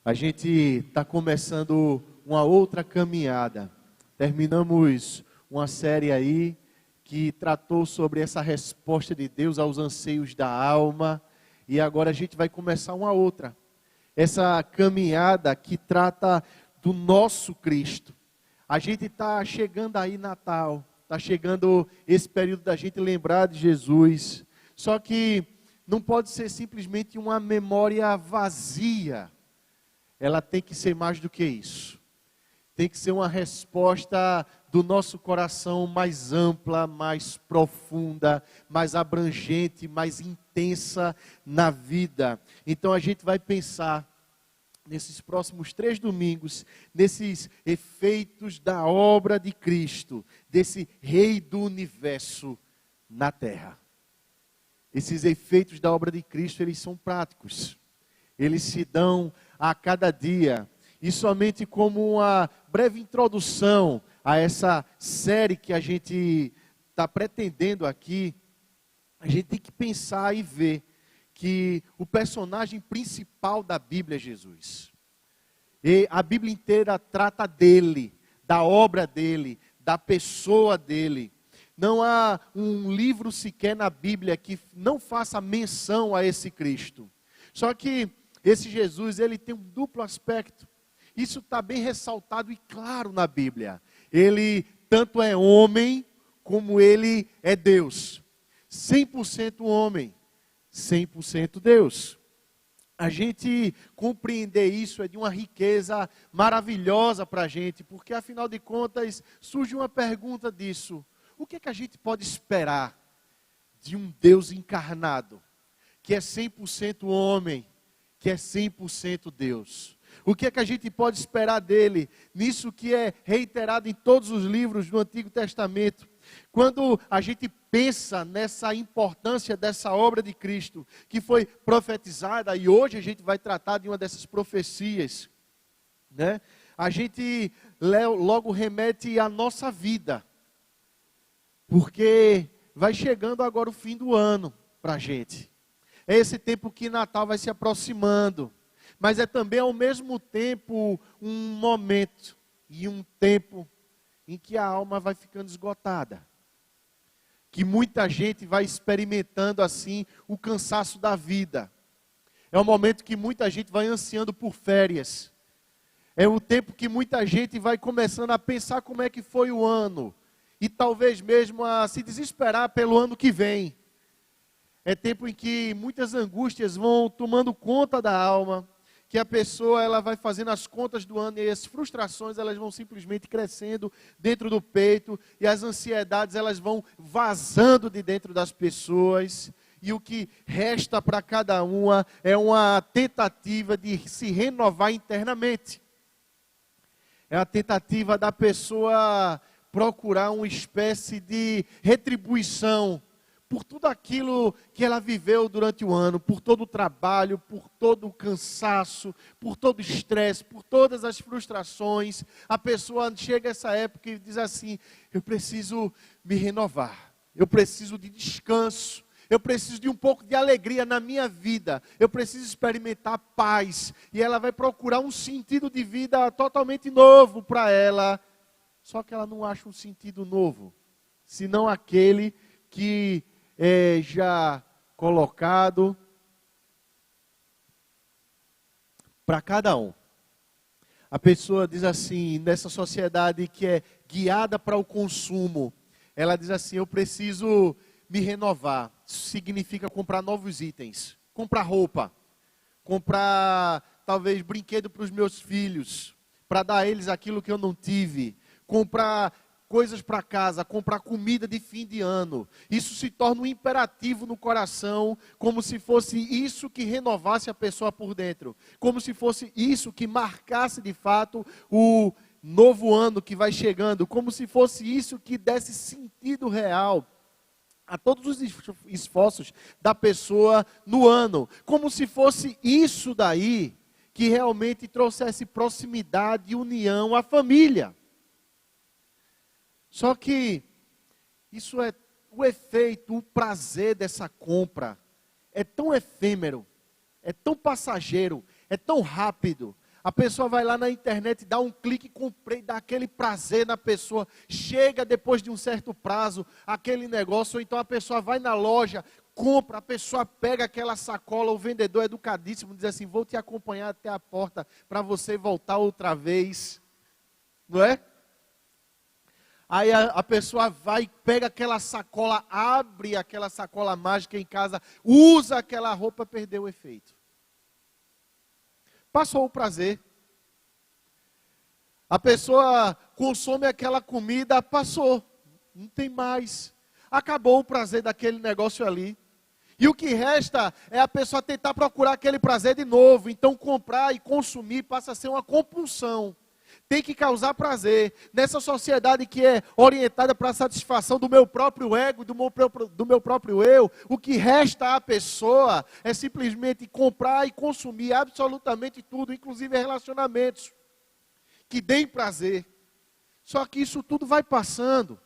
A gente está começando uma outra caminhada. Terminamos uma série aí que tratou sobre essa resposta de Deus aos anseios da alma. E agora a gente vai começar uma outra. Essa caminhada que trata do nosso Cristo. A gente está chegando aí Natal. Está chegando esse período da gente lembrar de Jesus. Só que não pode ser simplesmente uma memória vazia. Ela tem que ser mais do que isso. Tem que ser uma resposta do nosso coração mais ampla, mais profunda, mais abrangente, mais intensa na vida. Então a gente vai pensar nesses próximos 3 domingos, nesses efeitos da obra de Cristo, desse Rei do Universo na Terra. Esses efeitos da obra de Cristo, eles são práticos. Eles se dão a cada dia. E somente como uma breve introdução a essa série que a gente está pretendendo aqui, a gente tem que pensar e ver que o personagem principal da Bíblia é Jesus. E a Bíblia inteira trata dele, da obra dele, da pessoa dele. Não há um livro sequer na Bíblia que não faça menção a esse Cristo. Só que esse Jesus, ele tem um duplo aspecto. Isso está bem ressaltado e claro na Bíblia. Ele tanto é homem, como ele é Deus. 100% homem, 100% Deus. A gente compreender isso é de uma riqueza maravilhosa para a gente, porque afinal de contas surge uma pergunta disso. O que é que a gente pode esperar de um Deus encarnado, que é 100% homem, que é 100% Deus? O que é que a gente pode esperar dele, nisso que é reiterado em todos os livros do Antigo Testamento? Quando a gente pensa nessa importância dessa obra de Cristo, que foi profetizada, e hoje a gente vai tratar de uma dessas profecias, né? A gente logo remete à nossa vida, porque vai chegando agora o fim do ano para a gente. É esse tempo que Natal vai se aproximando, mas é também ao mesmo tempo um momento e um tempo em que a alma vai ficando esgotada. Que muita gente vai experimentando assim o cansaço da vida. É o momento que muita gente vai ansiando por férias. É o tempo que muita gente vai começando a pensar como é que foi o ano. E talvez mesmo a se desesperar pelo ano que vem. É tempo em que muitas angústias vão tomando conta da alma, que a pessoa ela vai fazendo as contas do ano e as frustrações elas vão simplesmente crescendo dentro do peito e as ansiedades elas vão vazando de dentro das pessoas. E o que resta para cada uma é uma tentativa de se renovar internamente. É a tentativa da pessoa procurar uma espécie de retribuição por tudo aquilo que ela viveu durante o ano, por todo o trabalho, por todo o cansaço, por todo o estresse, por todas as frustrações. A pessoa chega a essa época e diz assim: eu preciso me renovar, eu preciso de descanso, eu preciso de um pouco de alegria na minha vida, eu preciso experimentar paz. E ela vai procurar um sentido de vida totalmente novo para ela. Só que ela não acha um sentido novo, senão aquele que é já colocado para cada um. A pessoa diz assim, nessa sociedade que é guiada para o consumo, ela diz assim: eu preciso me renovar. Isso significa comprar novos itens, comprar roupa, comprar talvez brinquedo para os meus filhos, para dar a eles aquilo que eu não tive, comprar coisas para casa, comprar comida de fim de ano. Isso se torna um imperativo no coração, como se fosse isso que renovasse a pessoa por dentro, como se fosse isso que marcasse de fato o novo ano que vai chegando, como se fosse isso que desse sentido real a todos os esforços da pessoa no ano, como se fosse isso daí que realmente trouxesse proximidade e união à família. Só que isso é o efeito, o prazer dessa compra é tão efêmero, é tão passageiro, é tão rápido, A pessoa vai lá na internet, dá um clique, comprei, dá aquele prazer na pessoa. Chega depois de um certo prazo, aquele negócio, ou então a pessoa vai na loja, compra, a pessoa pega aquela sacola, o vendedor é educadíssimo, diz assim, vou te acompanhar até a porta para você voltar outra vez. Não é? Aí a pessoa vai, pega aquela sacola, abre aquela sacola mágica em casa, usa aquela roupa, perdeu o efeito. Passou o prazer. A pessoa consome aquela comida, passou. Não tem mais. Acabou o prazer daquele negócio ali. E o que resta é a pessoa tentar procurar aquele prazer de novo. Então comprar e consumir passa a ser uma compulsão. Tem que causar prazer. Nessa sociedade que é orientada para a satisfação do meu próprio ego, do meu próprio eu, o que resta à pessoa é simplesmente comprar e consumir absolutamente tudo, inclusive relacionamentos, que deem prazer. Só que isso tudo vai passando.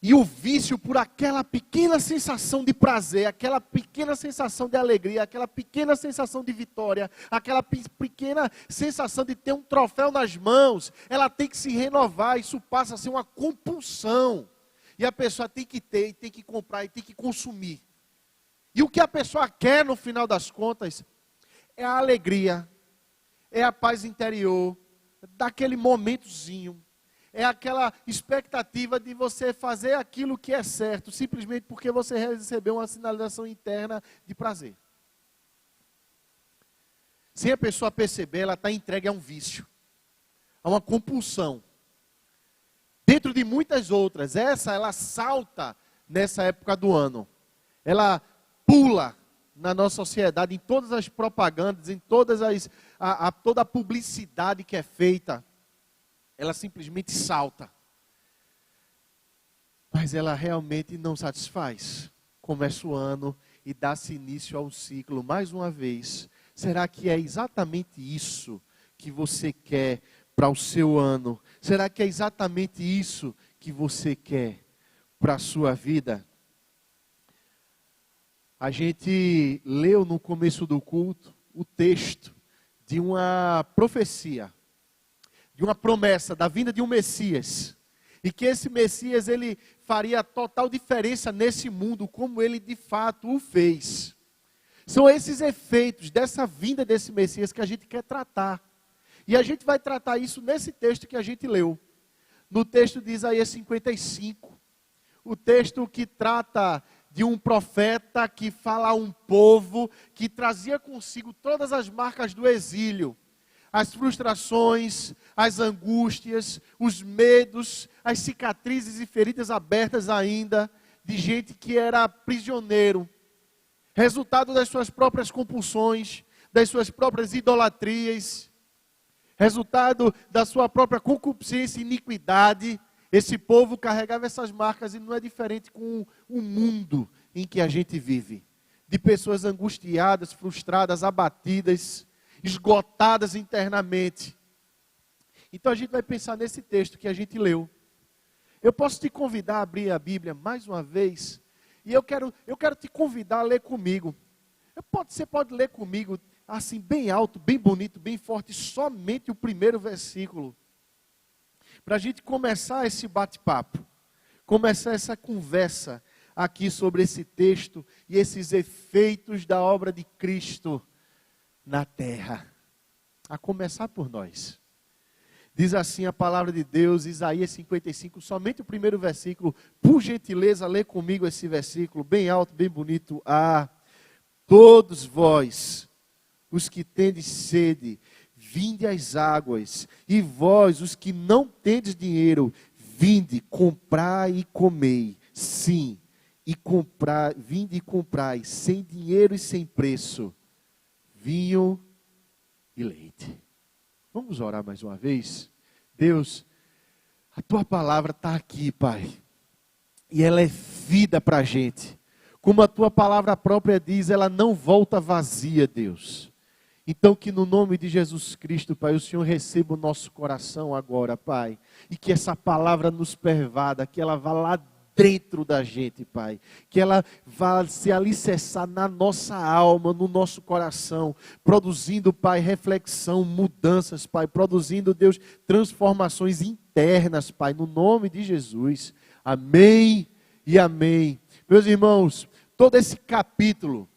E o vício por aquela pequena sensação de prazer, aquela pequena sensação de alegria, aquela pequena sensação de vitória, aquela pequena sensação de ter um troféu nas mãos, ela tem que se renovar, isso passa a ser uma compulsão. E a pessoa tem que ter, tem que comprar e tem que consumir. E o que a pessoa quer no final das contas é a alegria, é a paz interior, daquele momentozinho. É aquela expectativa de você fazer aquilo que é certo, simplesmente porque você recebeu uma sinalização interna de prazer. Sem a pessoa perceber, ela está entregue a um vício, a uma compulsão. Dentro de muitas outras, ela salta nessa época do ano. Ela pula na nossa sociedade, em todas as propagandas, em toda a publicidade que é feita. Ela simplesmente salta. Mas ela realmente não satisfaz. Começa o ano e dá-se início ao ciclo mais uma vez. Será que é exatamente isso que você quer para o seu ano? Será que é exatamente isso que você quer para a sua vida? A gente leu no começo do culto o texto de uma profecia, de uma promessa da vinda de um Messias, e que esse Messias ele faria total diferença nesse mundo, como ele de fato o fez. São esses efeitos dessa vinda desse Messias que a gente quer tratar. E a gente vai tratar isso nesse texto que a gente leu, no texto de Isaías 55, o texto que trata de um profeta que fala a um povo que trazia consigo todas as marcas do exílio, as frustrações, as angústias, os medos, as cicatrizes e feridas abertas ainda, de gente que era prisioneiro, resultado das suas próprias compulsões, das suas próprias idolatrias, resultado da sua própria concupiscência e iniquidade. Esse povo carregava essas marcas e não é diferente com o mundo em que a gente vive, de pessoas angustiadas, frustradas, abatidas, esgotadas internamente. Então a gente vai pensar nesse texto que a gente leu. Eu posso te convidar a abrir a Bíblia mais uma vez, e eu quero te convidar a ler comigo. Você pode ler comigo, assim, bem alto, bem bonito, bem forte, somente o primeiro versículo, para a gente começar esse bate-papo, começar essa conversa aqui sobre esse texto e esses efeitos da obra de Cristo na terra, a começar por nós. Diz assim a palavra de Deus, Isaías 55, somente o primeiro versículo. Por gentileza, lê comigo esse versículo, bem alto, bem bonito. Todos vós, os que tendes sede, vinde às águas, e vós, os que não tendes dinheiro, vinde, comprai e comei. Sim, vinde e comprai, sem dinheiro e sem preço, vinho e leite. Vamos orar mais uma vez? Deus, a tua palavra está aqui, Pai, e ela é vida para a gente. Como a tua palavra própria diz, ela não volta vazia, Deus. Então que no nome de Jesus Cristo, Pai, o Senhor receba o nosso coração agora, Pai, e que essa palavra nos pervada, que ela vá lá dentro da gente, Pai. Que ela vá se alicerçar na nossa alma, no nosso coração, produzindo, Pai, reflexão, mudanças, Pai, produzindo, Deus, transformações internas, Pai, no nome de Jesus. Amém e amém. Meus irmãos, todo esse capítulo,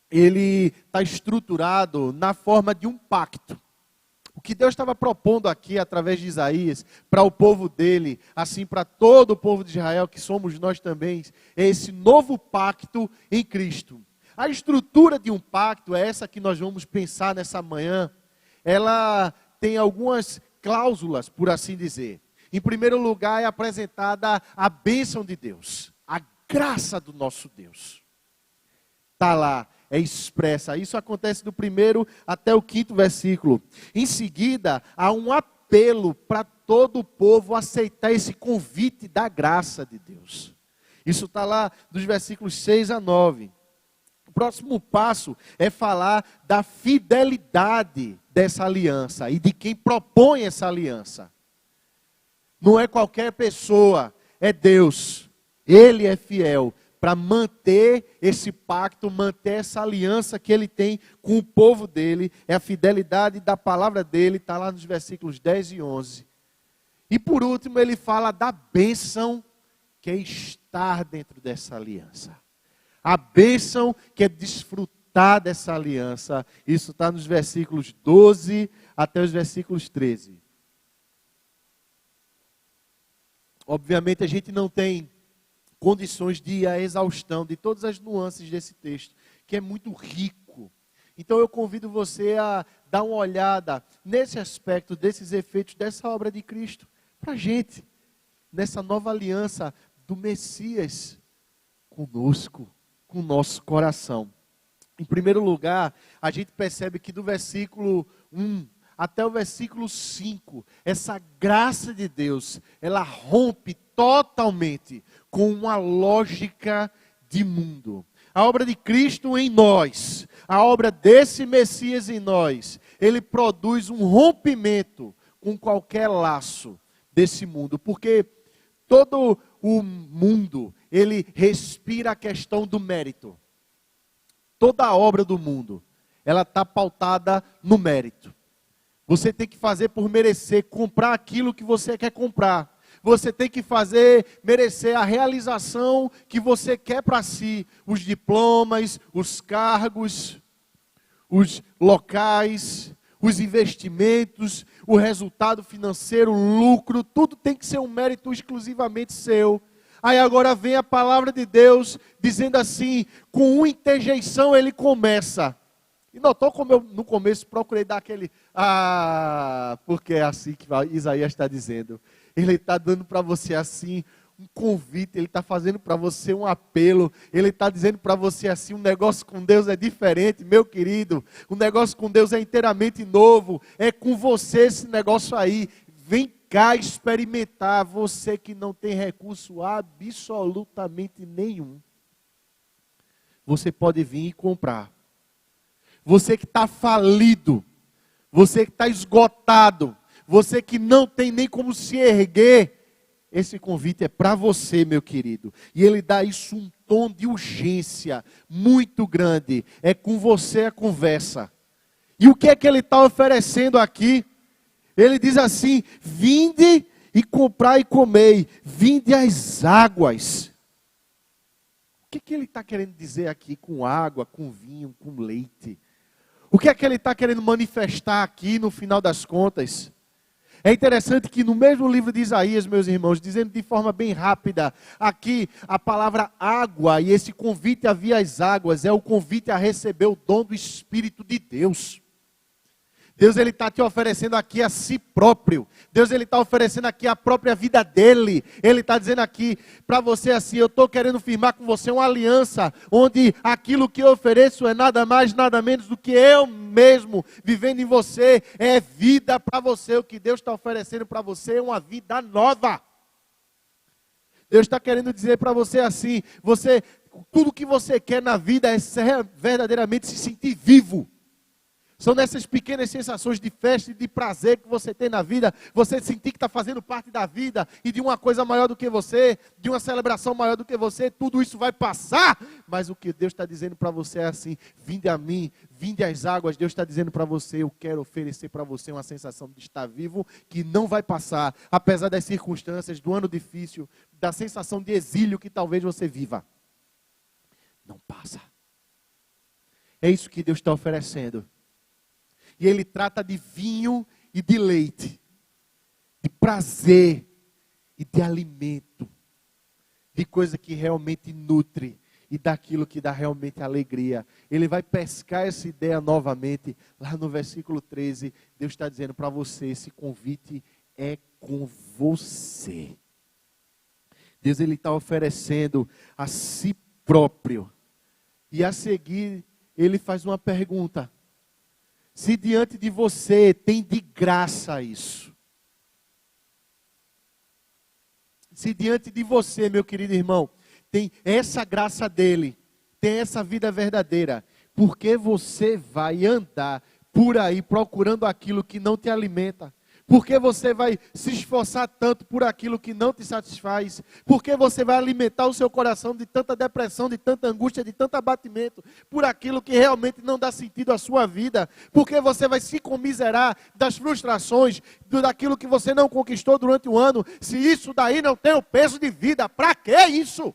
ele está estruturado na forma de um pacto. O que Deus estava propondo aqui, através de Isaías, para o povo dele, assim para todo o povo de Israel, que somos nós também, é esse novo pacto em Cristo. A estrutura de um pacto é essa que nós vamos pensar nessa manhã. Ela tem algumas cláusulas, por assim dizer. Em primeiro lugar, é apresentada a bênção de Deus, a graça do nosso Deus. Está lá. É expressa. Isso acontece do 1º até o 5º versículo. Em seguida, há um apelo para todo o povo aceitar esse convite da graça de Deus. Isso está lá dos versículos 6 a 9. O próximo passo é falar da fidelidade dessa aliança e de quem propõe essa aliança. Não é qualquer pessoa, é Deus. Ele é fiel para manter esse pacto, manter essa aliança que ele tem com o povo dele. É a fidelidade da palavra dele, está lá nos versículos 10 e 11. E por último, ele fala da bênção que é estar dentro dessa aliança. A bênção que é desfrutar dessa aliança. Isso está nos versículos 12 até os versículos 13. Obviamente a gente não tem condições de ir à exaustão de todas as nuances desse texto, que é muito rico. Então eu convido você a dar uma olhada nesse aspecto, desses efeitos dessa obra de Cristo, para a gente, nessa nova aliança do Messias conosco, com o nosso coração. Em primeiro lugar, a gente percebe que do versículo 1 até o versículo 5, essa graça de Deus, ela rompe totalmente com uma lógica de mundo. A obra de Cristo em nós, a obra desse Messias em nós, ele produz um rompimento com qualquer laço desse mundo, porque todo o mundo, ele respira a questão do mérito. Toda a obra do mundo, ela está pautada no mérito. Você tem que fazer por merecer, comprar aquilo que você quer comprar. Você tem que fazer, merecer a realização que você quer para si. Os diplomas, os cargos, os locais, os investimentos, o resultado financeiro, o lucro, tudo tem que ser um mérito exclusivamente seu. Aí agora vem a palavra de Deus dizendo assim, com uma interjeição ele começa. E notou como eu no começo procurei dar aquele, porque é assim que Isaías está dizendo. Ele está dando para você assim um convite, ele está fazendo para você um apelo, ele está dizendo para você assim, um negócio com Deus é diferente, meu querido, o negócio com Deus é inteiramente novo, é com você esse negócio aí, vem cá experimentar, você que não tem recurso absolutamente nenhum, você pode vir e comprar. Você que está falido, você que está esgotado, você que não tem nem como se erguer, esse convite é para você, meu querido. E ele dá isso um tom de urgência muito grande. É com você a conversa. E o que é que ele está oferecendo aqui? Ele diz assim, vinde e comprai e comei, vinde às águas. O que é que ele está querendo dizer aqui com água, com vinho, com leite? O que é que ele está querendo manifestar aqui no final das contas? É interessante que no mesmo livro de Isaías, meus irmãos, dizendo de forma bem rápida, aqui a palavra água e esse convite a vir às águas é o convite a receber o dom do Espírito de Deus. Deus ele está te oferecendo aqui a si próprio. Deus ele está oferecendo aqui a própria vida dele. Ele está dizendo aqui para você assim, eu estou querendo firmar com você uma aliança, onde aquilo que eu ofereço é nada mais, nada menos do que eu mesmo vivendo em você. É vida para você. O que Deus está oferecendo para você é uma vida nova. Deus está querendo dizer para você assim, tudo que você quer na vida é verdadeiramente se sentir vivo. São nessas pequenas sensações de festa e de prazer que você tem na vida, você sentir que está fazendo parte da vida e de uma coisa maior do que você, de uma celebração maior do que você, tudo isso vai passar. Mas o que Deus está dizendo para você é assim: vinde a mim, vinde às águas. Deus está dizendo para você: eu quero oferecer para você uma sensação de estar vivo que não vai passar, apesar das circunstâncias, do ano difícil, da sensação de exílio que talvez você viva. Não passa. É isso que Deus está oferecendo. E Ele trata de vinho e de leite, de prazer e de alimento, de coisa que realmente nutre e daquilo que dá realmente alegria. Ele vai pescar essa ideia novamente, lá no versículo 13, Deus está dizendo para você: esse convite é com você. Deus, Ele está oferecendo a si próprio. E a seguir, Ele faz uma pergunta: se diante de você tem de graça isso, se diante de você, meu querido irmão, tem essa graça dele, tem essa vida verdadeira, por que você vai andar por aí procurando aquilo que não te alimenta? Por que você vai se esforçar tanto por aquilo que não te satisfaz? Por que você vai alimentar o seu coração de tanta depressão, de tanta angústia, de tanto abatimento, por aquilo que realmente não dá sentido à sua vida? Por que você vai se comiserar das frustrações, daquilo que você não conquistou durante o ano, se isso daí não tem o peso de vida? Para que isso?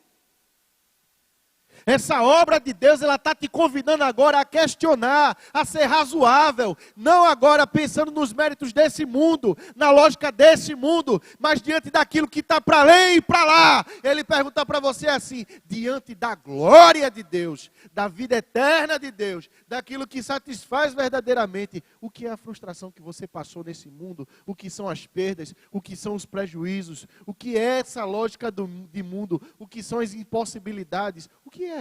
Essa obra de Deus, ela está te convidando agora a questionar, a ser razoável, não agora pensando nos méritos desse mundo, na lógica desse mundo, mas diante daquilo que está para além e para lá. Ele pergunta para você assim: diante da glória de Deus, da vida eterna de Deus, daquilo que satisfaz verdadeiramente, o que é a frustração que você passou nesse mundo, o que são as perdas, o que são os prejuízos, o que é essa lógica de mundo, o que são as impossibilidades, o que é?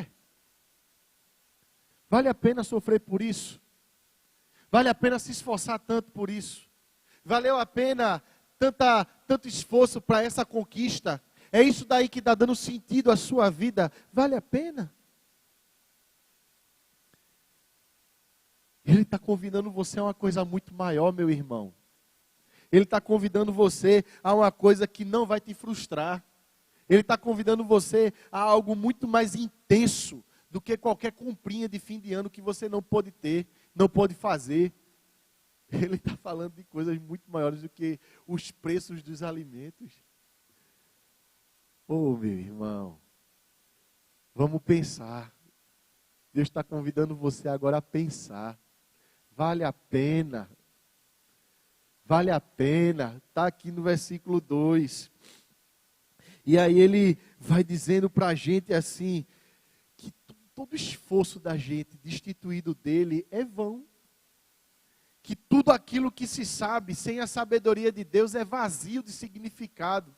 Vale a pena sofrer por isso? Vale a pena se esforçar tanto por isso? Valeu a pena tanto esforço para essa conquista? É isso daí que está dando sentido à sua vida? Vale a pena? Ele está convidando você a uma coisa muito maior, meu irmão. Ele está convidando você a uma coisa que não vai te frustrar. Ele está convidando você a algo muito mais intenso do que qualquer comprinha de fim de ano que você não pode ter, não pode fazer. Ele está falando de coisas muito maiores do que os preços dos alimentos. Oh, meu irmão, vamos pensar. Deus está convidando você agora a pensar. Vale a pena. Vale a pena. Está aqui no versículo 2. E aí ele vai dizendo para a gente assim, que todo esforço da gente destituído dele é vão. Que tudo aquilo que se sabe sem a sabedoria de Deus é vazio de significado.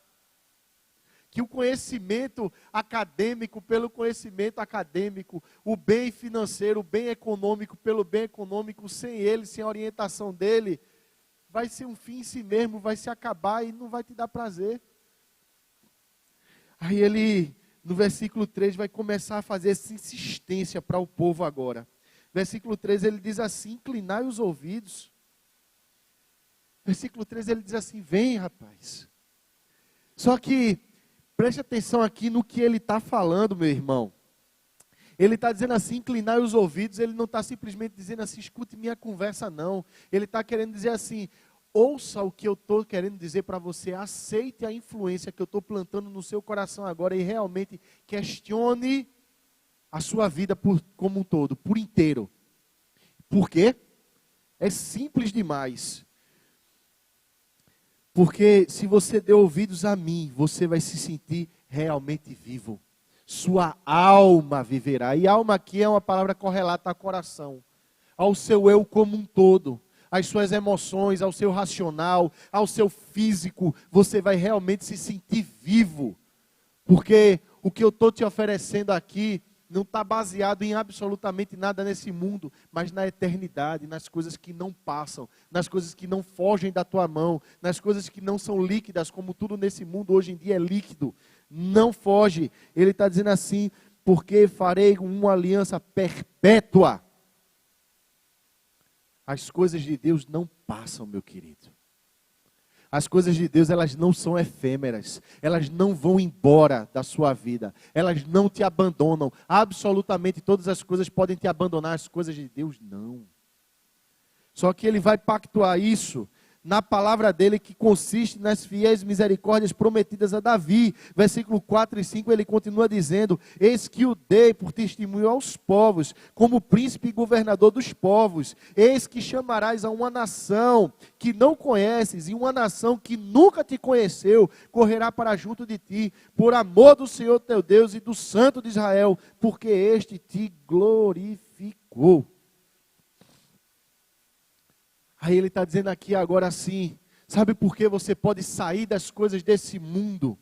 Que o conhecimento acadêmico pelo conhecimento acadêmico, o bem financeiro, o bem econômico pelo bem econômico, sem ele, sem a orientação dele, vai ser um fim em si mesmo, vai se acabar e não vai te dar prazer. Aí ele, no versículo 3, vai começar a fazer essa insistência para o povo agora. Versículo 3, ele diz assim: inclinai os ouvidos. Versículo 3, ele diz assim: vem, rapaz. Só que, preste atenção aqui no que ele está falando, meu irmão. Ele está dizendo assim, inclinai os ouvidos. Ele não está simplesmente dizendo assim, escute minha conversa, não. Ele está querendo dizer assim, ouça o que eu estou querendo dizer para você, aceite a influência que eu estou plantando no seu coração agora e realmente questione a sua vida como um todo, por inteiro. Por quê? É simples demais. Porque se você der ouvidos a mim, você vai se sentir realmente vivo. Sua alma viverá. E alma aqui é uma palavra correlata ao coração, ao seu eu como um todo, às suas emoções, ao seu racional, ao seu físico. Você vai realmente se sentir vivo. Porque o que eu estou te oferecendo aqui não está baseado em absolutamente nada nesse mundo, mas na eternidade, nas coisas que não passam, nas coisas que não fogem da tua mão, nas coisas que não são líquidas, como tudo nesse mundo hoje em dia é líquido, não foge. Ele está dizendo assim, porque farei uma aliança perpétua. As coisas de Deus não passam, meu querido. As coisas de Deus, elas não são efêmeras. Elas não vão embora da sua vida. Elas não te abandonam. Absolutamente todas as coisas podem te abandonar. As coisas de Deus, não. Só que Ele vai pactuar isso na palavra dele, que consiste nas fiéis misericórdias prometidas a Davi. Versículo 4 e 5, ele continua dizendo: eis que o dei por testemunho aos povos, como príncipe e governador dos povos. Eis que chamarás a uma nação que não conheces, e uma nação que nunca te conheceu, correrá para junto de ti, por amor do Senhor teu Deus e do Santo de Israel, porque este te glorificou. Aí ele está dizendo aqui agora assim, sabe por que você pode sair das coisas desse mundo?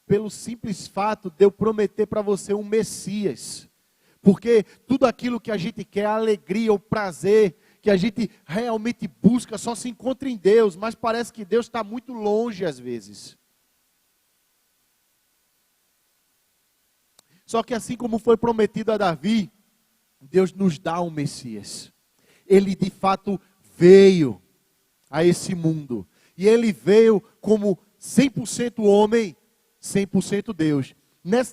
Pelo simples fato de eu prometer para você um Messias. Porque tudo aquilo que a gente quer, a alegria, o prazer, que a gente realmente busca, só se encontra em Deus, mas parece que Deus está muito longe às vezes. Só que assim como foi prometido a Davi, Deus nos dá um Messias. Ele de fato veio a esse mundo. E ele veio como 100% homem, 100% Deus.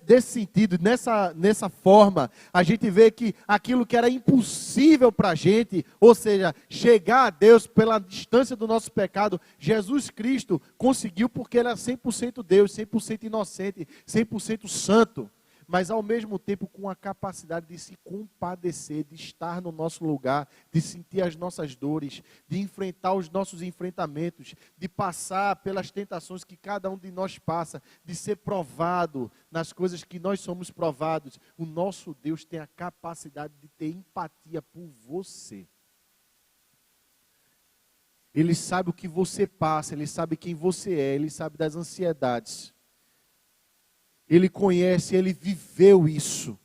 Desse sentido, nessa forma, a gente vê que aquilo que era impossível para a gente, ou seja, chegar a Deus pela distância do nosso pecado, Jesus Cristo conseguiu porque ele era 100% Deus, 100% inocente, 100% santo. Mas ao mesmo tempo com a capacidade de se compadecer, de estar no nosso lugar, de sentir as nossas dores, de enfrentar os nossos enfrentamentos, de passar pelas tentações que cada um de nós passa, de ser provado nas coisas que nós somos provados. O nosso Deus tem a capacidade de ter empatia por você. Ele sabe o que você passa, Ele sabe quem você é, Ele sabe das ansiedades. Ele conhece, Ele viveu isso.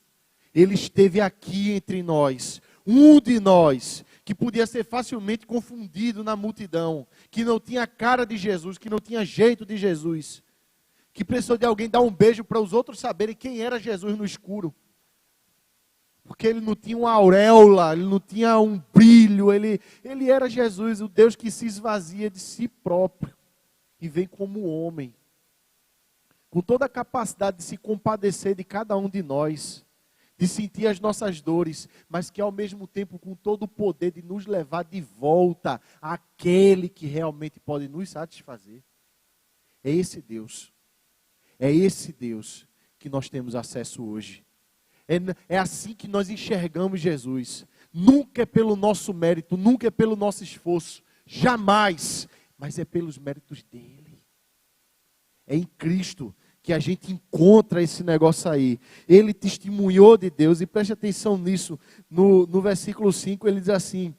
Ele esteve aqui entre nós. Um de nós, que podia ser facilmente confundido na multidão. Que não tinha cara de Jesus, que não tinha jeito de Jesus. Que precisou de alguém dar um beijo para os outros saberem quem era Jesus no escuro. Porque ele não tinha uma auréola, ele não tinha um brilho. Ele era Jesus, o Deus que se esvazia de si próprio. E vem como homem. Com toda a capacidade de se compadecer de cada um de nós, de sentir as nossas dores, mas que ao mesmo tempo com todo o poder de nos levar de volta àquele que realmente pode nos satisfazer. É esse Deus que nós temos acesso hoje. É assim que nós enxergamos Jesus. Nunca é pelo nosso mérito, nunca é pelo nosso esforço, jamais, mas é pelos méritos dele. É em Cristo que a gente encontra esse negócio aí. Ele testemunhou de Deus, e preste atenção nisso, no versículo 5, ele diz assim,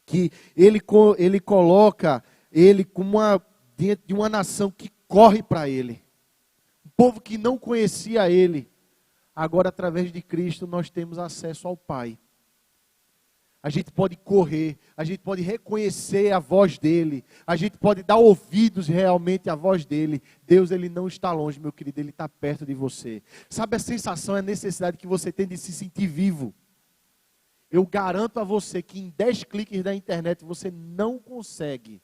que ele coloca ele como dentro de uma nação que corre para ele. Um povo que não conhecia ele. Agora, através de Cristo, nós temos acesso ao Pai. A gente pode correr, a gente pode reconhecer a voz dele, a gente pode dar ouvidos realmente à voz dele. Deus, ele não está longe, meu querido, ele está perto de você. Sabe a sensação, a necessidade que você tem de se sentir vivo? Eu garanto a você que em 10 cliques da internet você não consegue,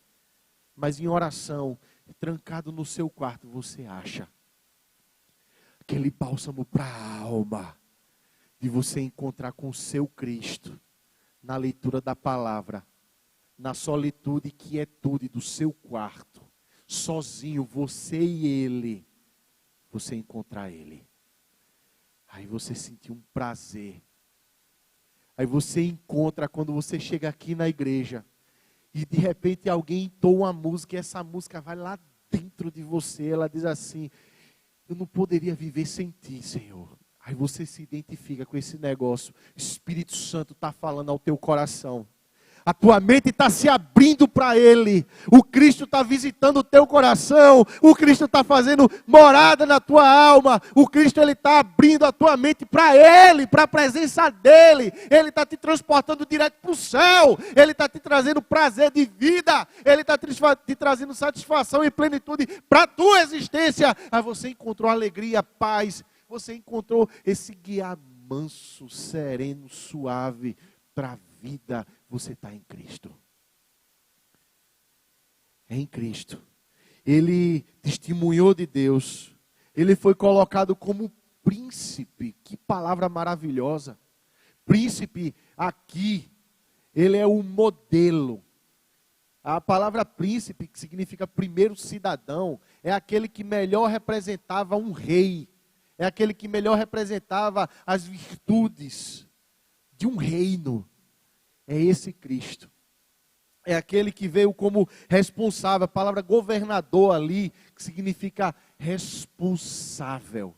mas em oração, trancado no seu quarto, você acha. Aquele bálsamo para a alma, de você encontrar com o seu Cristo. Na leitura da palavra, na solitude e quietude do seu quarto, sozinho, você e ele, você encontrar ele. Aí você sentir um prazer. Aí você encontra quando você chega aqui na igreja e de repente alguém entoa uma música e essa música vai lá dentro de você, ela diz assim: eu não poderia viver sem ti, Senhor. Aí você se identifica com esse negócio. O Espírito Santo está falando ao teu coração. A tua mente está se abrindo para Ele. O Cristo está visitando o teu coração. O Cristo está fazendo morada na tua alma. O Cristo está abrindo a tua mente para Ele, para a presença dEle. Ele está te transportando direto para o céu. Ele está te trazendo prazer de vida. Ele está te trazendo satisfação e plenitude para a tua existência. Aí você encontrou alegria, paz. Você encontrou esse guiar manso, sereno, suave para vida, você está em Cristo. É em Cristo. Ele testemunhou de Deus. Ele foi colocado como príncipe. Que palavra maravilhosa. Príncipe aqui, ele é o modelo. A palavra príncipe, que significa primeiro cidadão, é aquele que melhor representava um rei. É aquele que melhor representava as virtudes de um reino. É esse Cristo. É aquele que veio como responsável. A palavra governador ali, que significa responsável.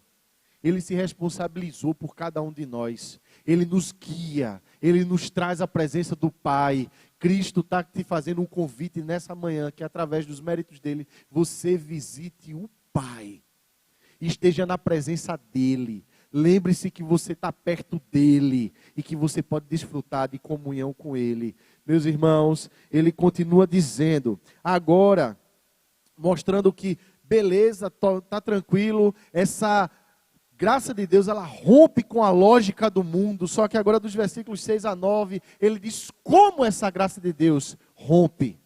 Ele se responsabilizou por cada um de nós. Ele nos guia. Ele nos traz a presença do Pai. Cristo está te fazendo um convite nessa manhã, que através dos méritos dele, você visite o Pai. Esteja na presença dele. Lembre-se que você está perto dele e que você pode desfrutar de comunhão com ele. Meus irmãos, ele continua dizendo, agora, mostrando que, beleza, está tranquilo, essa graça de Deus, ela rompe com a lógica do mundo, só que agora dos versículos 6 a 9, ele diz como essa graça de Deus rompe.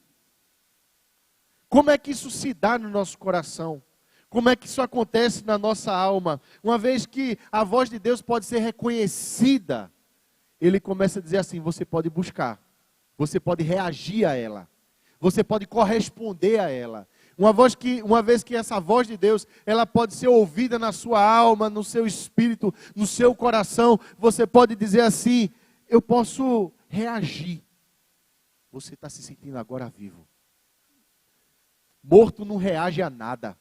Como é que isso se dá no nosso coração? Como é que isso acontece na nossa alma? Uma vez que a voz de Deus pode ser reconhecida, ele começa a dizer assim, você pode buscar, você pode reagir a ela, você pode corresponder a ela. Uma vez que essa voz de Deus, ela pode ser ouvida na sua alma, no seu espírito, no seu coração, você pode dizer assim, eu posso reagir. Você está se sentindo agora vivo. Morto não reage a nada.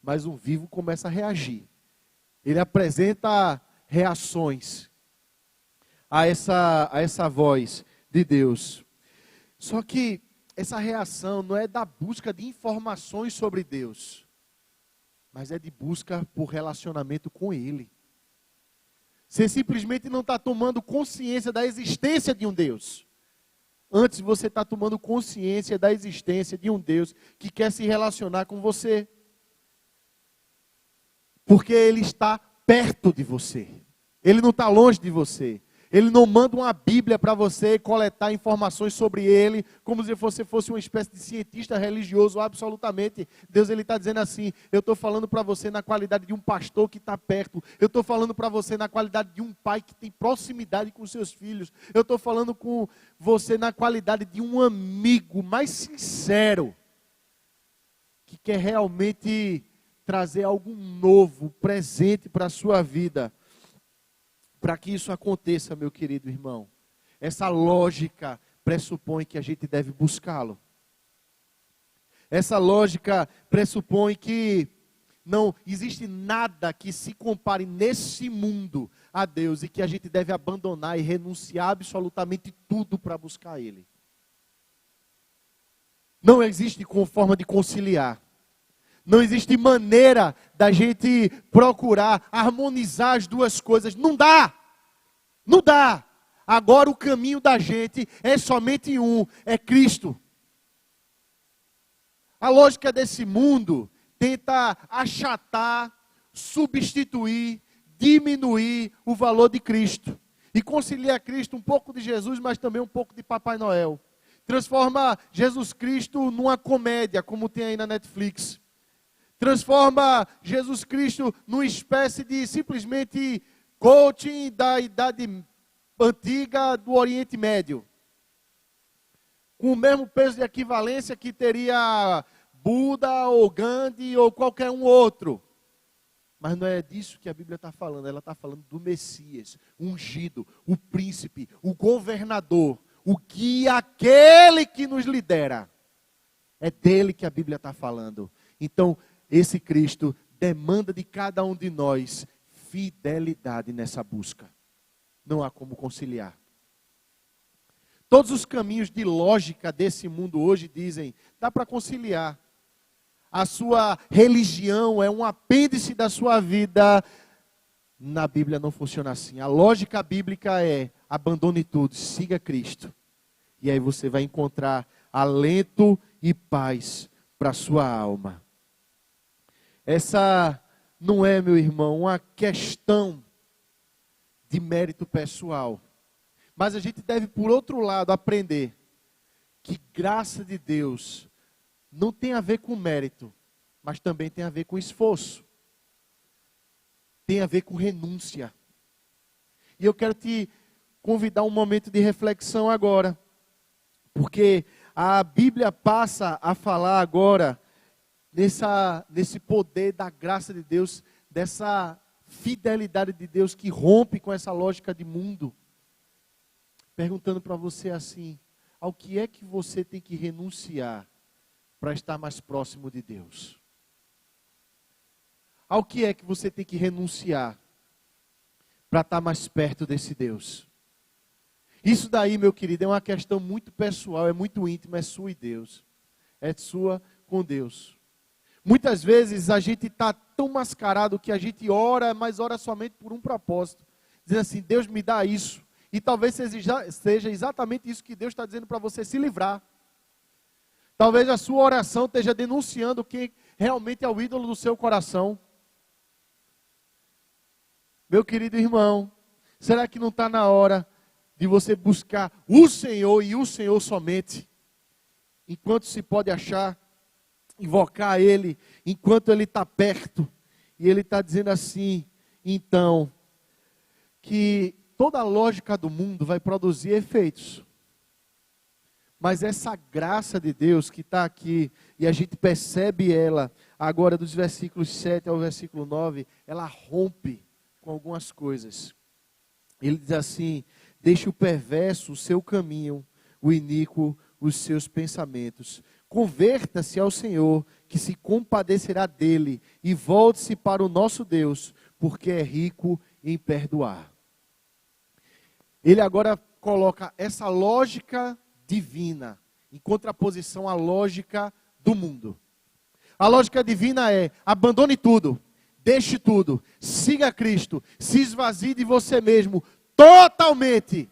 Mas um vivo começa a reagir. Ele apresenta reações a essa voz de Deus. Só que essa reação não é da busca de informações sobre Deus, mas é de busca por relacionamento com Ele. Você simplesmente não está tomando consciência da existência de um Deus. Antes você está tomando consciência da existência de um Deus que quer se relacionar com você. Porque Ele está perto de você. Ele não está longe de você. Ele não manda uma Bíblia para você coletar informações sobre Ele, como se você fosse uma espécie de cientista religioso, absolutamente. Deus, Ele está dizendo assim, eu estou falando para você na qualidade de um pastor que está perto. Eu estou falando para você na qualidade de um pai que tem proximidade com seus filhos. Eu estou falando com você na qualidade de um amigo mais sincero, que quer realmente trazer algo novo, presente para a sua vida. Para que isso aconteça, meu querido irmão, essa lógica pressupõe que a gente deve buscá-lo. Essa lógica pressupõe que não existe nada que se compare nesse mundo a Deus e que a gente deve abandonar e renunciar absolutamente tudo para buscar Ele. Não existe forma de conciliar. Não existe maneira da gente procurar harmonizar as duas coisas. Não dá. Não dá. Agora o caminho da gente é somente um, é Cristo. A lógica desse mundo tenta achatar, substituir, diminuir o valor de Cristo. E concilia Cristo um pouco de Jesus, mas também um pouco de Papai Noel. Transforma Jesus Cristo numa comédia, como tem aí na Netflix. Transforma Jesus Cristo numa espécie de simplesmente coaching da idade antiga do Oriente Médio. Com o mesmo peso de equivalência que teria Buda ou Gandhi ou qualquer um outro. Mas não é disso que a Bíblia está falando. Ela está falando do Messias, ungido, o príncipe, o governador, o guia, aquele que nos lidera. É dele que a Bíblia está falando. Então, esse Cristo demanda de cada um de nós fidelidade nessa busca. Não há como conciliar. Todos os caminhos de lógica desse mundo hoje dizem, dá para conciliar. A sua religião é um apêndice da sua vida. Na Bíblia não funciona assim. A lógica bíblica é, abandone tudo, siga Cristo. E aí você vai encontrar alento e paz para a sua alma. Essa não é, meu irmão, uma questão de mérito pessoal, Mas a gente deve, por outro lado, aprender que graça de Deus não tem a ver com mérito, mas também tem a ver com esforço. Tem a ver com renúncia. E eu quero te convidar um momento de reflexão agora. Porque a Bíblia passa a falar agora nesse poder da graça de Deus, dessa fidelidade de Deus que rompe com essa lógica de mundo. Perguntando para você assim, ao que é que você tem que renunciar para estar mais próximo de Deus? Ao que é que você tem que renunciar para estar mais perto desse Deus? Isso daí, meu querido, é uma questão muito pessoal, é muito íntima, é sua e Deus. É sua com Deus. Muitas vezes a gente está tão mascarado que a gente ora, mas ora somente por um propósito. Dizendo assim, Deus me dá isso. E talvez seja exatamente isso que Deus está dizendo para você se livrar. Talvez a sua oração esteja denunciando quem realmente é o ídolo do seu coração. Meu querido irmão, será que não está na hora de você buscar o Senhor e o Senhor somente? Enquanto se pode achar, invocar Ele, enquanto Ele está perto. E Ele está dizendo assim, então, que toda a lógica do mundo vai produzir efeitos. Mas essa graça de Deus que está aqui, e a gente percebe ela, agora dos versículos 7 ao versículo 9, ela rompe com algumas coisas. Ele diz assim, deixe o perverso o seu caminho, o iníquo os seus pensamentos. Converta-se ao Senhor, que se compadecerá dele, e volte-se para o nosso Deus, porque é rico em perdoar. Ele agora coloca essa lógica divina em contraposição à lógica do mundo. A lógica divina é: abandone tudo, deixe tudo, siga Cristo, se esvazie de você mesmo totalmente,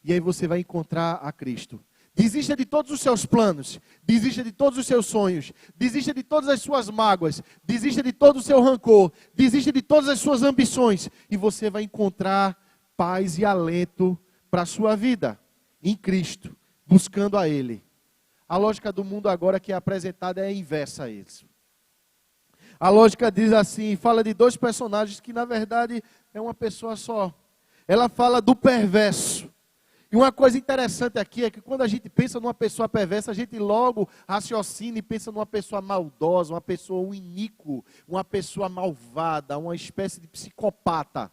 e aí você vai encontrar a Cristo. Desista de todos os seus planos, desista de todos os seus sonhos, desista de todas as suas mágoas, desista de todo o seu rancor, desista de todas as suas ambições, e você vai encontrar paz e alento para a sua vida, em Cristo, buscando a Ele. A lógica do mundo agora que é apresentada é a inversa a isso. A lógica diz assim, fala de dois personagens que na verdade é uma pessoa só. Ela fala do perverso. E uma coisa interessante aqui é que quando a gente pensa numa pessoa perversa, a gente logo raciocina e pensa numa pessoa maldosa, uma pessoa um iníquo, uma pessoa malvada, uma espécie de psicopata.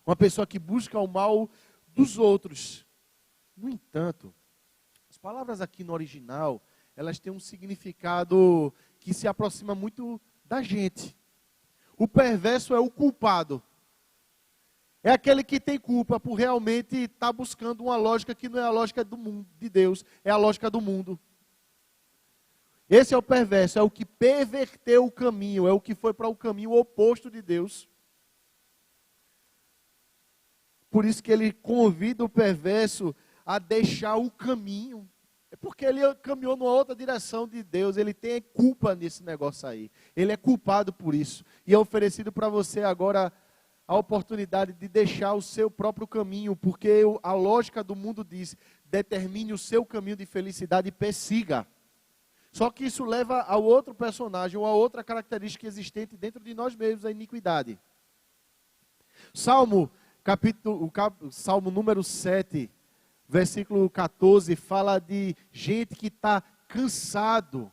Uma pessoa que busca o mal dos outros. No entanto, as palavras aqui no original, elas têm um significado que se aproxima muito da gente. O perverso é o culpado. É aquele que tem culpa por realmente estar buscando uma lógica que não é a lógica do mundo, de Deus, é a lógica do mundo. Esse é o perverso, é o que perverteu o caminho, é o que foi para o caminho oposto de Deus. Por isso que ele convida o perverso a deixar o caminho. É porque ele caminhou numa outra direção de Deus. Ele tem culpa nesse negócio aí. Ele é culpado por isso. E é oferecido para você agora a oportunidade de deixar o seu próprio caminho. Porque a lógica do mundo diz, determine o seu caminho de felicidade e persiga. Só que isso leva ao outro personagem, ou a outra característica existente dentro de nós mesmos, a iniquidade. Salmo número 7, versículo 14, fala de gente que está cansado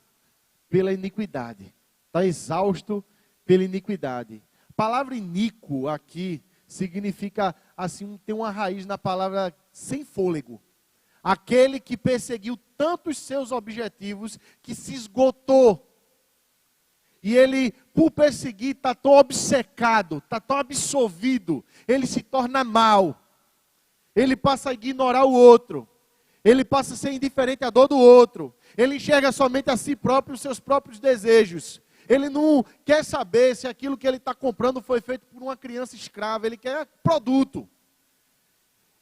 pela iniquidade. Está exausto pela iniquidade. A palavra iníquo aqui significa, assim, tem uma raiz na palavra sem fôlego. Aquele que perseguiu tantos seus objetivos que se esgotou. E ele, por perseguir, está tão obcecado, está tão absorvido, ele se torna mau. Ele passa a ignorar o outro. Ele passa a ser indiferente à dor do outro. Ele enxerga somente a si próprio e os seus próprios desejos. Ele não quer saber se aquilo que ele está comprando foi feito por uma criança escrava. Ele quer produto.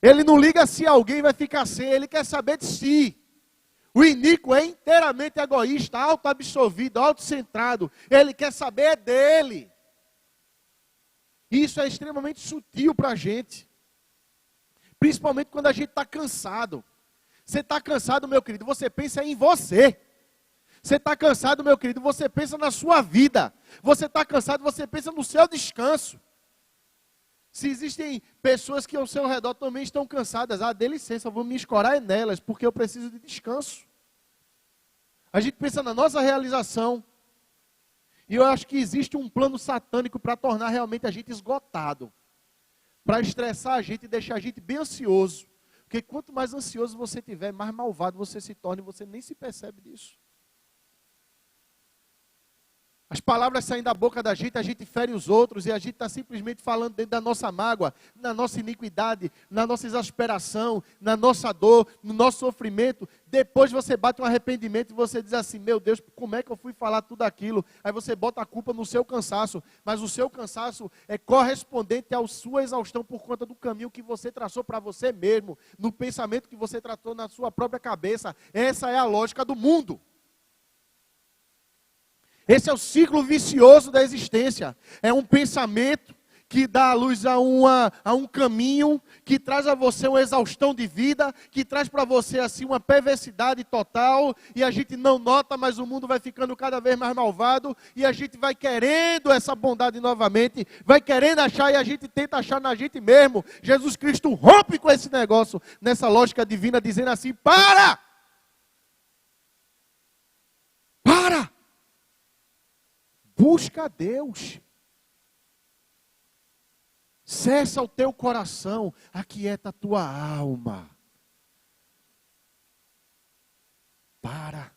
Ele não liga se alguém vai ficar sem, ele quer saber de si. O iníquo é inteiramente egoísta, auto-absorvido, autocentrado. Ele quer saber dele. Isso é extremamente sutil para a gente. Principalmente quando a gente está cansado. Você está cansado, meu querido, você pensa em você. Você está cansado, meu querido, você pensa na sua vida. Você está cansado, você pensa no seu descanso. Se existem pessoas que ao seu redor também estão cansadas, dê licença, eu vou me escorar nelas, porque eu preciso de descanso. A gente pensa na nossa realização. E eu acho que existe um plano satânico para tornar realmente a gente esgotado. Para estressar a gente e deixar a gente bem ansioso. Porque quanto mais ansioso você tiver, mais malvado você se torna e você nem se percebe disso. As palavras saem da boca da gente, a gente fere os outros e a gente está simplesmente falando dentro da nossa mágoa, na nossa iniquidade, na nossa exasperação, na nossa dor, no nosso sofrimento. Depois você bate um arrependimento e você diz assim, meu Deus, como é que eu fui falar tudo aquilo? Aí você bota a culpa no seu cansaço, mas o seu cansaço é correspondente à sua exaustão por conta do caminho que você traçou para você mesmo, no pensamento que você tratou na sua própria cabeça. Essa é a lógica do mundo. Esse é o ciclo vicioso da existência. É um pensamento que dá luz a um caminho, que traz a você uma exaustão de vida, que traz para você assim uma perversidade total, e a gente não nota, mas o mundo vai ficando cada vez mais malvado, e a gente vai querendo essa bondade novamente, vai querendo achar, e a gente tenta achar na gente mesmo. Jesus Cristo rompe com esse negócio, nessa lógica divina, dizendo assim, para! Busca a Deus. Cessa o teu coração, aquieta a tua alma. Para.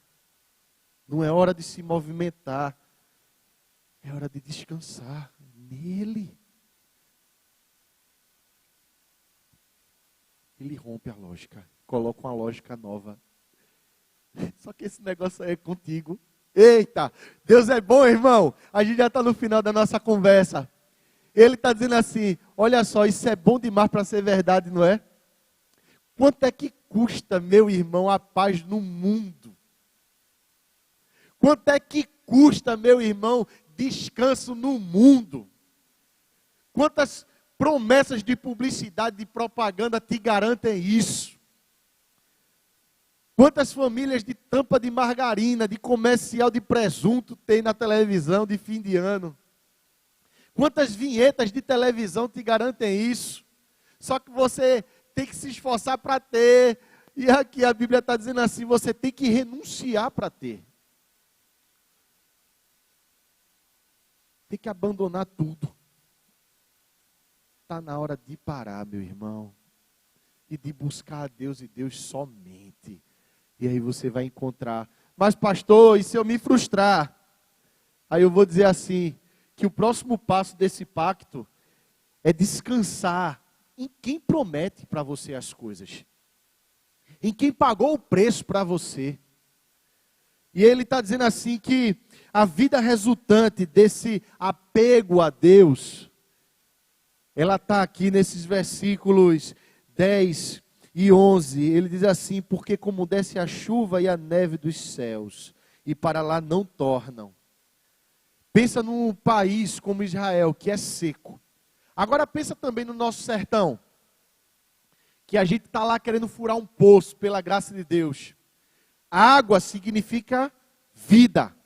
Não é hora de se movimentar. É hora de descansar nele. Ele rompe a lógica. Coloca uma lógica nova. Só que esse negócio aí é contigo. Eita, Deus é bom, irmão. A gente já está no final da nossa conversa. Ele está dizendo assim, olha só, isso é bom demais para ser verdade, não é? Quanto é que custa, meu irmão, a paz no mundo? Quanto é que custa, meu irmão, descanso no mundo? Quantas promessas de publicidade, de propaganda te garantem isso? Quantas famílias de tampa de margarina, de comercial de presunto tem na televisão de fim de ano? Quantas vinhetas de televisão te garantem isso? Só que você tem que se esforçar para ter. E aqui a Bíblia está dizendo assim, você tem que renunciar para ter. Tem que abandonar tudo. Está na hora de parar, meu irmão. E de buscar a Deus e Deus somente. E aí você vai encontrar, mas pastor, e se eu me frustrar? Aí eu vou dizer assim, que o próximo passo desse pacto é descansar em quem promete para você as coisas. Em quem pagou o preço para você. E ele está dizendo assim que a vida resultante desse apego a Deus, ela está aqui nesses versículos 10 e 11, ele diz assim, porque como desce a chuva e a neve dos céus, e para lá não tornam. Pensa num país como Israel, que é seco. Agora pensa também no nosso sertão, que a gente está lá querendo furar um poço, pela graça de Deus. A água significa vida.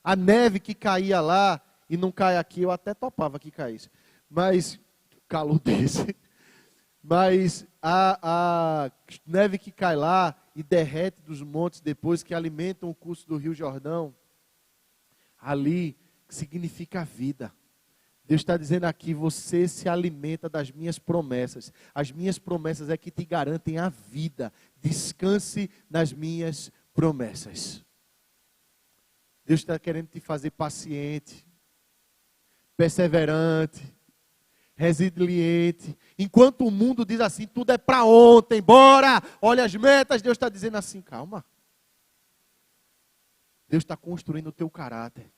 A neve que caía lá, e não cai aqui, eu até topava que caísse. Mas, calor desse... Mas a neve que cai lá e derrete dos montes depois, que alimentam o curso do Rio Jordão, ali significa vida. Deus está dizendo aqui, você se alimenta das minhas promessas. As minhas promessas é que te garantem a vida. Descanse nas minhas promessas. Deus está querendo te fazer paciente, perseverante, resiliente. Enquanto o mundo diz assim, tudo é para ontem, bora, olha as metas, Deus está dizendo assim, calma. Deus está construindo o teu caráter.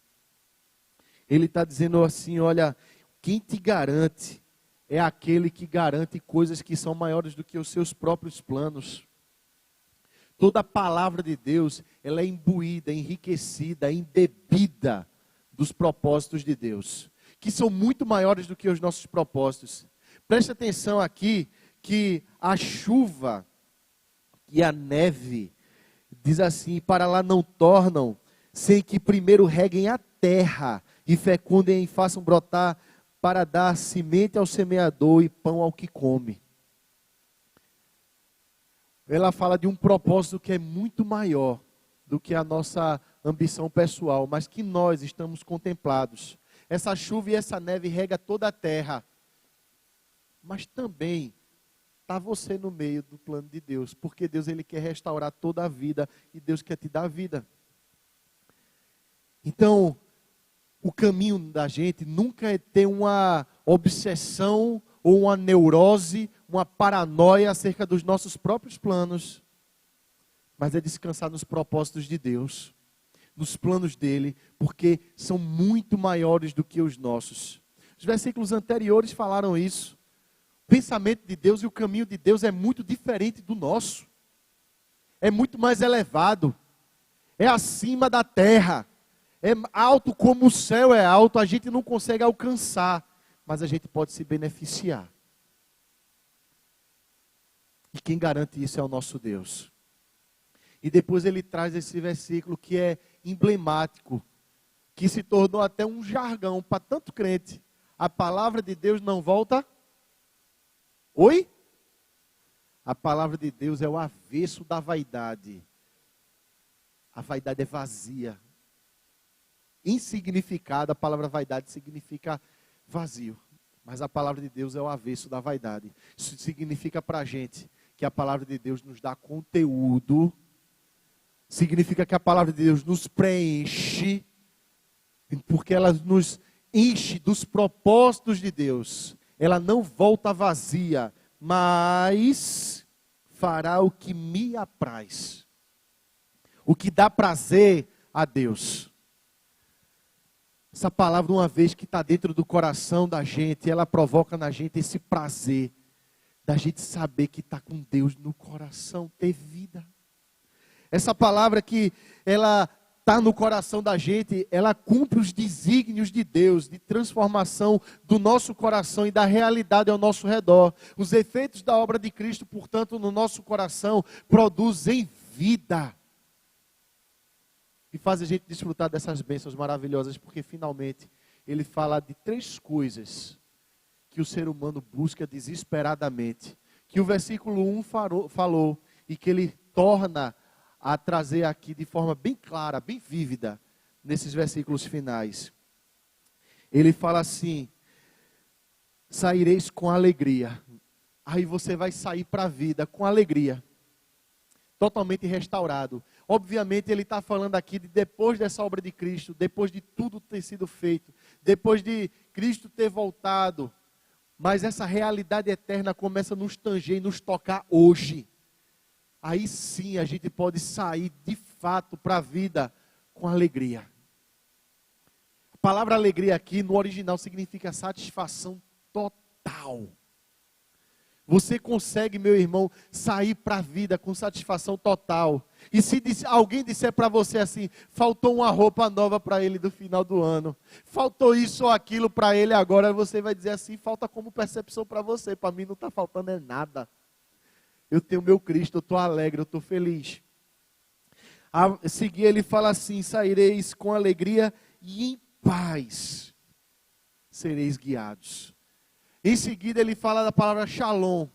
Ele está dizendo assim, olha, quem te garante é aquele que garante coisas que são maiores do que os seus próprios planos. Toda a palavra de Deus, ela é imbuída, enriquecida, embebida dos propósitos de Deus, que são muito maiores do que os nossos propósitos. Preste atenção aqui, que a chuva e a neve, diz assim, para lá não tornam, sem que primeiro reguem a terra e fecundem e façam brotar, para dar semente ao semeador e pão ao que come. Ela fala de um propósito que é muito maior do que a nossa ambição pessoal, mas que nós estamos contemplados. Essa chuva e essa neve rega toda a terra, mas também está você no meio do plano de Deus, porque Deus ele quer restaurar toda a vida e Deus quer te dar vida. Então, o caminho da gente nunca é ter uma obsessão ou uma neurose, uma paranoia acerca dos nossos próprios planos, mas é descansar nos propósitos de Deus, nos planos dele, porque são muito maiores do que os nossos. Os versículos anteriores falaram isso. O pensamento de Deus e o caminho de Deus é muito diferente do nosso. É muito mais elevado. É acima da terra. É alto como o céu é alto. A gente não consegue alcançar, mas a gente pode se beneficiar. E quem garante isso é o nosso Deus. E depois ele traz esse versículo que é emblemático, que se tornou até um jargão para tanto crente. A palavra de Deus não volta. Oi? A palavra de Deus é o avesso da vaidade. A vaidade é vazia. Insignificada, a palavra vaidade significa vazio. Mas a palavra de Deus é o avesso da vaidade. Isso significa para a gente que a palavra de Deus nos dá conteúdo. Significa que a palavra de Deus nos preenche, porque ela nos enche dos propósitos de Deus. Ela não volta vazia, mas fará o que me apraz. O que dá prazer a Deus. Essa palavra, uma vez que está dentro do coração da gente, ela provoca na gente esse prazer, da gente saber que está com Deus no coração, ter vida. Essa palavra que ela está no coração da gente, ela cumpre os desígnios de Deus, de transformação do nosso coração e da realidade ao nosso redor. Os efeitos da obra de Cristo, portanto, no nosso coração, produzem vida. E faz a gente desfrutar dessas bênçãos maravilhosas, porque finalmente ele fala de 3 coisas que o ser humano busca desesperadamente. Que o versículo 1 falou e que ele torna a trazer aqui de forma bem clara, bem vívida, nesses versículos finais. Ele fala assim: saireis com alegria. Aí você vai sair para a vida com alegria, totalmente restaurado. Obviamente ele está falando aqui de depois dessa obra de Cristo, depois de tudo ter sido feito, depois de Cristo ter voltado, mas essa realidade eterna começa a nos tanger e nos tocar hoje. Aí sim a gente pode sair de fato para a vida com alegria. A palavra alegria aqui no original significa satisfação total. Você consegue, meu irmão, sair para a vida com satisfação total. E se alguém disser para você assim, faltou uma roupa nova para ele do final do ano, faltou isso ou aquilo para ele agora, você vai dizer assim, falta como percepção para você, para mim não está faltando é nada. Eu tenho meu Cristo, eu estou alegre, eu estou feliz. A seguir ele fala assim, saireis com alegria e em paz sereis guiados. Em seguida ele fala da palavra shalom,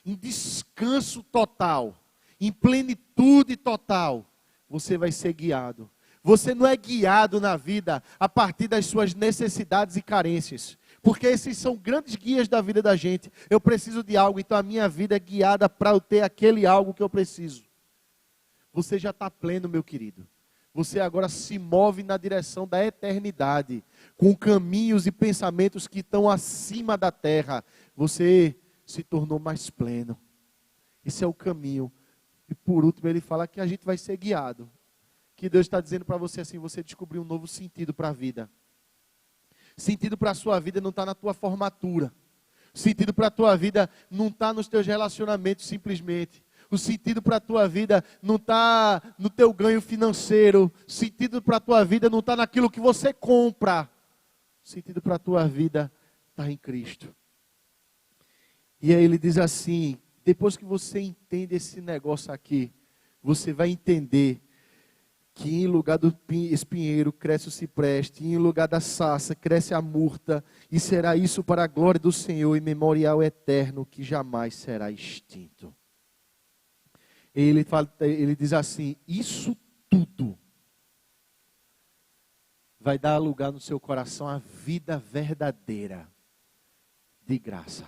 em descanso total, em plenitude total, você vai ser guiado. Você não é guiado na vida a partir das suas necessidades e carências. Porque esses são grandes guias da vida da gente. Eu preciso de algo, então a minha vida é guiada para eu ter aquele algo que eu preciso. Você já está pleno, meu querido. Você agora se move na direção da eternidade, com caminhos e pensamentos que estão acima da terra. Você se tornou mais pleno. Esse é o caminho. E por último ele fala que a gente vai ser guiado. Que Deus está dizendo para você assim, você descobriu um novo sentido para a vida. Sentido para a sua vida não está na tua formatura. Sentido para a tua vida não está nos teus relacionamentos simplesmente. O sentido para a tua vida não está no teu ganho financeiro. O sentido para a tua vida não está naquilo que você compra. O sentido para a tua vida está em Cristo. E aí ele diz assim, depois que você entende esse negócio aqui, você vai entender que em lugar do espinheiro cresce o cipreste, e em lugar da sarça cresce a murta, e será isso para a glória do Senhor e memorial eterno que jamais será extinto. Ele diz assim, isso tudo vai dar lugar no seu coração à vida verdadeira de graça.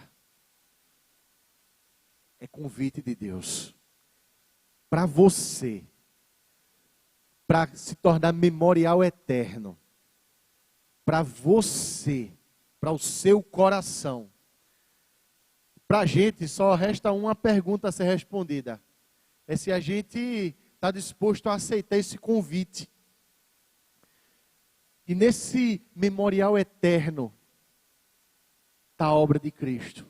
É convite de Deus para você, para se tornar memorial eterno, para você, para o seu coração. Para a gente só resta uma pergunta a ser respondida. É se a gente está disposto a aceitar esse convite. E nesse memorial eterno está a obra de Cristo.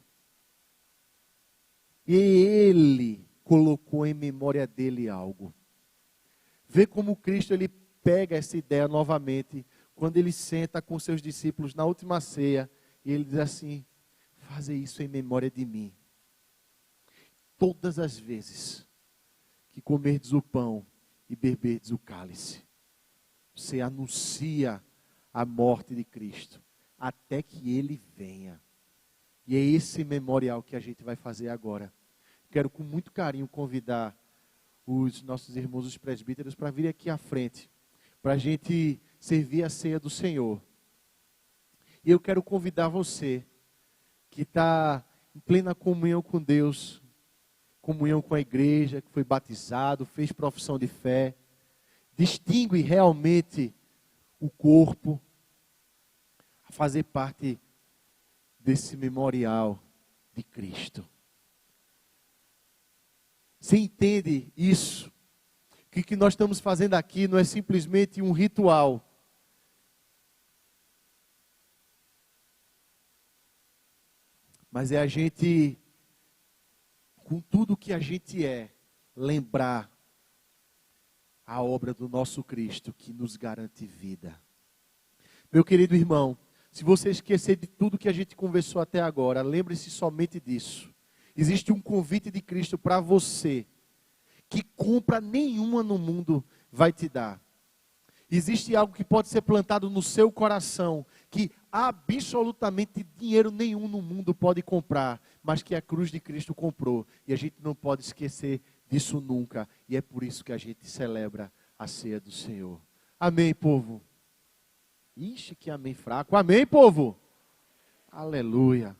E Ele colocou em memória dele algo. Vê como Cristo ele pega essa ideia novamente, quando ele senta com seus discípulos na última ceia, e ele diz assim, fazer isso em memória de mim. Todas as vezes que comerdes o pão e beberdes o cálice, você anuncia a morte de Cristo, até que Ele venha. E é esse memorial que a gente vai fazer agora. Quero com muito carinho convidar os nossos irmãos, os presbíteros, para vir aqui à frente, para a gente servir a ceia do Senhor. E eu quero convidar você, que está em plena comunhão com Deus, comunhão com a igreja, que foi batizado, fez profissão de fé, distingue realmente o corpo, a fazer parte desse memorial de Cristo. Você entende isso? Que o que nós estamos fazendo aqui não é simplesmente um ritual. Mas é a gente, com tudo que a gente é, lembrar a obra do nosso Cristo que nos garante vida. Meu querido irmão, se você esquecer de tudo que a gente conversou até agora, lembre-se somente disso. Existe um convite de Cristo para você, que compra nenhuma no mundo vai te dar. Existe algo que pode ser plantado no seu coração, que absolutamente dinheiro nenhum no mundo pode comprar, mas que a cruz de Cristo comprou. E a gente não pode esquecer disso nunca. E é por isso que a gente celebra a ceia do Senhor. Amém, povo? Ixi, que amém fraco. Amém, povo? Aleluia.